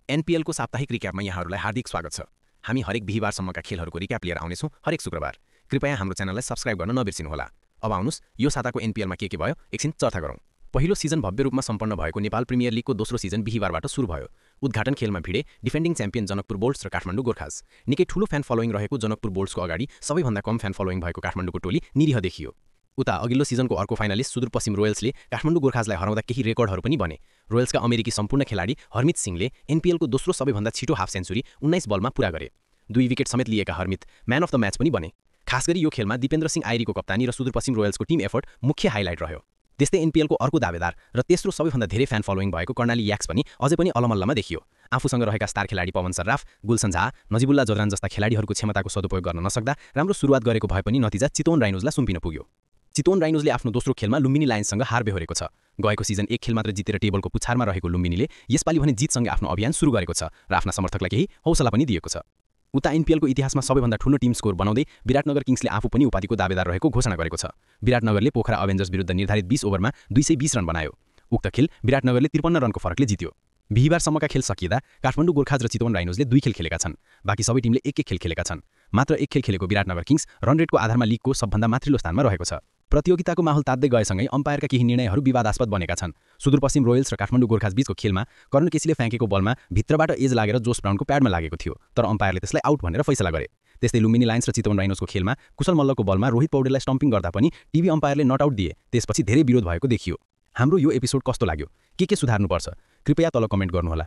एनपीएलको साप्ताहिक रिक्यापमा यहाँहरूलाई हार्दिक स्वागत छ। हामी हरेक बिहीबारसम्मका खेलहरूको रिक्याप लिएर आउनेछौँ हरेक शुक्रबार। कृपया हाम्रो च्यानललाई सब्स्क्राइब गर्न नबिर्सिनुहोला। अब आउनुहोस् यो साताको एनपीएलमा के भयो एकछिन चर्चा गरौँ। पहिलो सिजन भव्य रूपमा सम्पन्न भएको नेपाल प्रिमियर लिगको दोस्रो सिजन बिहीबारबाट सुरु भयो। उद्घाटन खेलमा भिडे डिफेन्डिङ च्याम्पियन जनकपुर बोल्ट्स र काठमाडौँ गोर्खाज। निकै ठूलो फ्यान फलोइङ रहेको जनकपुर बोल्ट्सको अगाडि सबैभन्दा कम फ्यान फलोइङ भएको काठमाडौँको टोली निरीह देखियो। उता अघिल्लो सिजनको अर्को फाइनलिस्ट सुदूरपश्चिम रोयल्सले काठमाडौँ गोर्खाजलाई हराउँदा केही रेकर्डहरू पनि बने। रोयल्सका अमेरिकी सम्पूर्ण खेलाडी हरमित सिंहले एनपीएलको दोस्रो सबैभन्दा छिटो हाफ सेन्चुरी 19 बलमा पूरा गरे। 2 विकेट समेत लिएका Harmeet man of the match पनि बने। खासगरी यो खेलमा दिपेन्द्र सिंह आइरीको कप्तानी र सुदूरपश्चिम रोयल्सको टिम एफर्ट मुख्य हाइलाइट रह्यो। त्यस्तै एनपीएलको अर्को दावेदार र तेस्रो सबैभन्दा धेरै फ्यान फलोइङ भएको कर्णाली याक्स पनि अझै पनि अलमल्लमा देखियो। आफूसँग रहेका स्टार खेलाडी पवन सर्राफ, गुलसन झा, नजिबुल्ला जदरान जस्ता खेलाडीहरूको क्षमताको सदुपयोग गर्न नसक्दा राम्रो सुरुवात गरेको भए पनि नतिजा चितवन राइनोजलाई सुम्पिन पुग्यो। चितवन राइनोजले आफ्नो दोस्रो खेलमा लुम्बिनी लायन्ससँग हार बेहोरेको छ। गएको सिजन एक खेल मात्र जितेर टेबलको पुछारमा रहेको लुम्बिनीले यसपालि भने जितसँगै आफ्नो अभियान सुरु गरेको छ र आफ्ना समर्थकलाई केही हौसला पनि दिएको छ। उता एनपीएलको इतिहासमा सबैभन्दा ठूलो टिम स्कोर बनाउँदै विराटनगर किङ्सले आफू पनि उपाधिको दावेदार रहेको घोषणा गरेको छ। विराटनगरले पोखरा अभेन्जर्स विरुद्ध निर्धारित 20 ओभरमा 220 रन बनायो। उक्त खेल विराटनगरले 53 रनको फरकले जित्यो। बिहीबारसम्मका खेल सकिँदा काठमाडौँ गोर्खाज र चितवन राइनोजले 2 खेल खेलेका छन्। बाँकी सबै टिमले एक खेल खेलेका छन्। मात्र एक खेल खेलेको विराटनगर किङ्स रन रेटको आधारमा लिगको सबभन्दा माथिल्लो स्थानमा रहेको छ। प्रतियोगिताको माहौल तात्दै गएसँगै अम्पायरका केही निर्णयहरू विवादास्पद बनेका छन्। सुदूरपश्चिम रोयल्स र काठमाडौँ गोर्खाज बीचको खेलमा कर्ण केसीले फ्याँकेको बलमा भित्रबाट एज लागेर जोस ब्राउनको प्याडमा लागेको थियो, तर अम्पायरले त्यसलाई आउट भनेर फैसला गरे। त्यस्तै लुम्बिनी लायन्स र चितवन राइनोजको खेलमा कुशल मल्लको बलमा रोहित पौडेललाई स्टम्पिङ गर्दा पनि टिभी अम्पायरले नट आउट दिए। त्यसपछि धेरै विरोध भएको देखियो। हाम्रो यो एपिसोड कस्तो लाग्यो? के सुधार्नुपर्छ? कृपया तल कमेन्ट गर्नुहोला।